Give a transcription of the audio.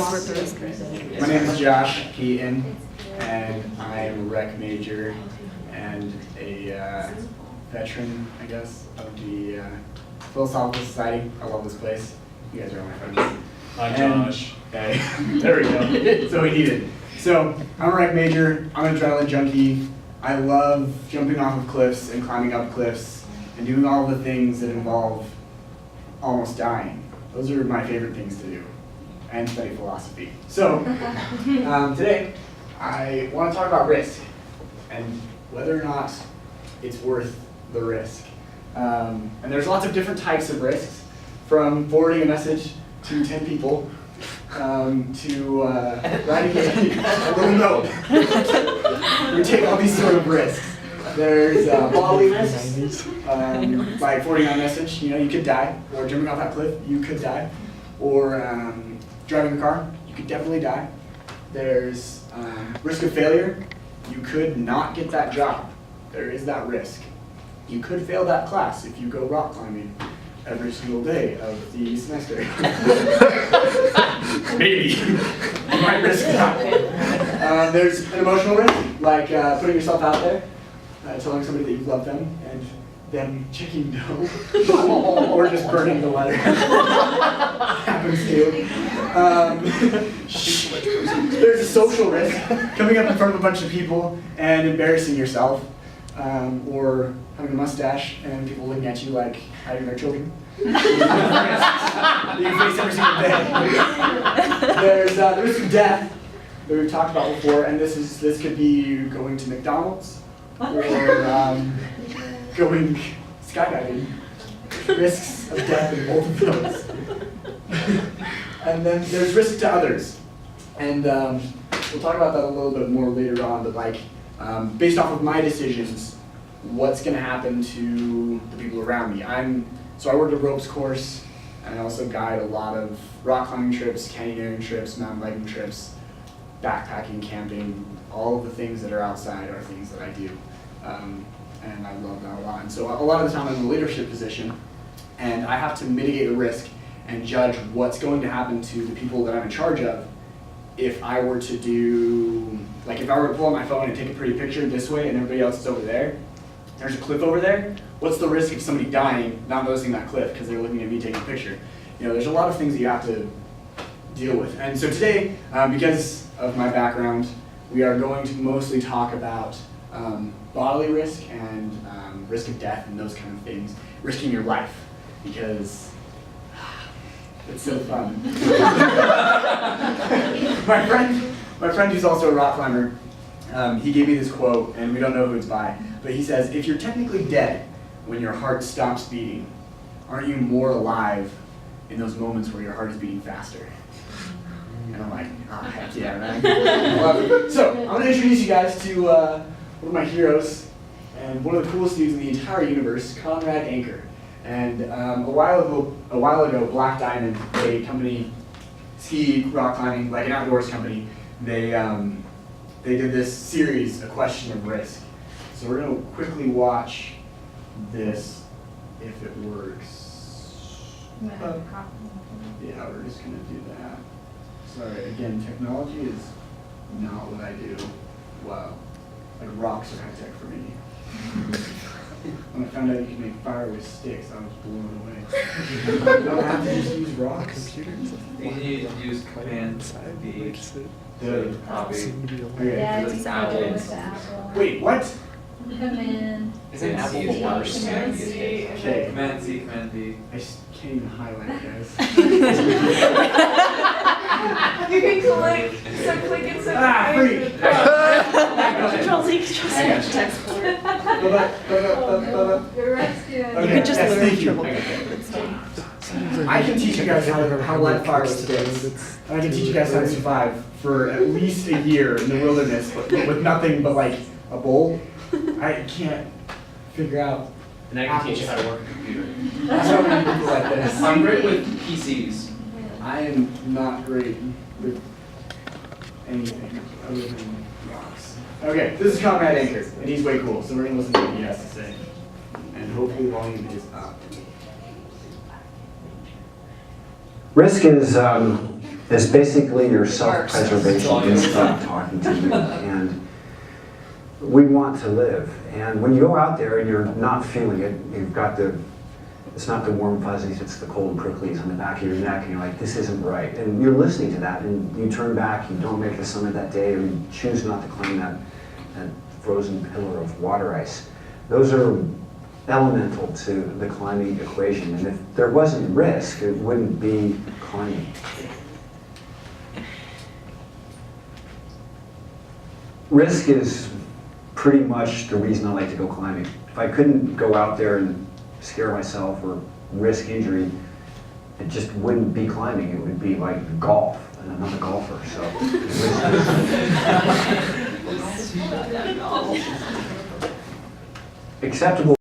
My name is Josh Heaton, and I'm a rec major and a veteran, I guess, of the Philosophical Society. I love this place. You guys are all my friends. Hi, Josh. Hey, there we go. So we need it. So I'm a rec major. I'm an adrenaline junkie. I love jumping off of cliffs and climbing up cliffs and doing all the things that involve almost dying. Those are my favorite things to do, and study philosophy. So today I want to talk about risk and whether or not it's worth the risk. And there's lots of different types of risks, from forwarding a message to 10 people to writing a little note. We take all these sort of risks. There's bodily risks, like forwarding a message, you could die, or jumping off that cliff, you could die, or driving a car, you could definitely die. There's risk of failure. You could not get that job. There is that risk. You could fail that class if you go rock climbing every single day of the semester. Maybe. You might risk that. There's an emotional risk, like putting yourself out there, telling somebody that you love them, and them checking no, or just burning the letter. Happens to. There's a social risk, coming up in front of a bunch of people and embarrassing yourself, or having a mustache and people looking at you like hiding their children. You face every single day. There's the risk of death that we've talked about before, and this could be going to McDonald's or going skydiving. Risks of death in both of those. And then there's risk to others, and we'll talk about that a little bit more later on. But based off of my decisions, what's going to happen to the people around me? So I work a ropes course, and I also guide a lot of rock climbing trips, canyoneering trips, mountain biking trips, backpacking, camping. All of the things that are outside are things that I do, and I love that a lot. And so a lot of the time I'm in a leadership position, and I have to mitigate the risk and judge what's going to happen to the people that I'm in charge of if I were to do, if I were to pull out my phone and take a pretty picture this way and everybody else is over there. There's a cliff over there. What's the risk of somebody dying, not noticing that cliff because they're looking at me taking a picture? There's a lot of things that you have to deal with. And so today, because of my background, we are going to mostly talk about bodily risk and risk of death and those kind of things, risking your life, because it's so fun. my friend who's also a rock climber, he gave me this quote, and we don't know who it's by, but he says, "If you're technically dead when your heart stops beating, aren't you more alive in those moments where your heart is beating faster?" And I'm like, heck yeah, man. I love it. So I'm going to introduce you guys to one of my heroes, and one of the coolest dudes in the entire universe, Conrad Anker. And a while ago, Black Diamond, a company, ski, rock climbing, like an outdoors company, they did this series, A Question of Risk. So we're going to quickly watch this, if it works. Yeah, we're just going to do that. Sorry, again, technology is not what I do. Wow, rocks are high tech for me. When I found out you could make fire with sticks, I was blown away. You don't have to just use rocks. Computers. You need to use Command V. Copy. Yeah, it's Apple with the Apple. Wait, what? Command. Isn't Apple the worst? Command C. Okay. Command C, Command V. I just can't even highlight, guys. You can click, so click and so free! Control Z, Control C. Text for it. You're rescuing. Okay, You could just yes, learn thank you. triple. I can teach you guys how light fire with sticks. And I can teach you guys how to survive for at least a year in the wilderness with nothing but a bowl. I can't figure out. And I can teach you how to work a computer. I don't know people like this. I'm great with PCs. I am not great with anything other than rocks. Okay, this is Conrad Anker, and he's way cool, so we're going to listen to what he has to say. And hopefully volume is up. Risk is It's basically your self-preservation instinct talking to you. And we want to live. And when you go out there and you're not feeling it, you've got it's not the warm fuzzies, it's the cold pricklies on the back of your neck, and you're like, this isn't right. And you're listening to that, and you turn back, you don't make the summit that day, or you choose not to climb that frozen pillar of water ice. Those are elemental to the climbing equation. And if there wasn't risk, it wouldn't be climbing. Risk is pretty much the reason I like to go climbing. If I couldn't go out there and scare myself or risk injury, it just wouldn't be climbing. It would be like golf, and I'm not a golfer, so. Acceptable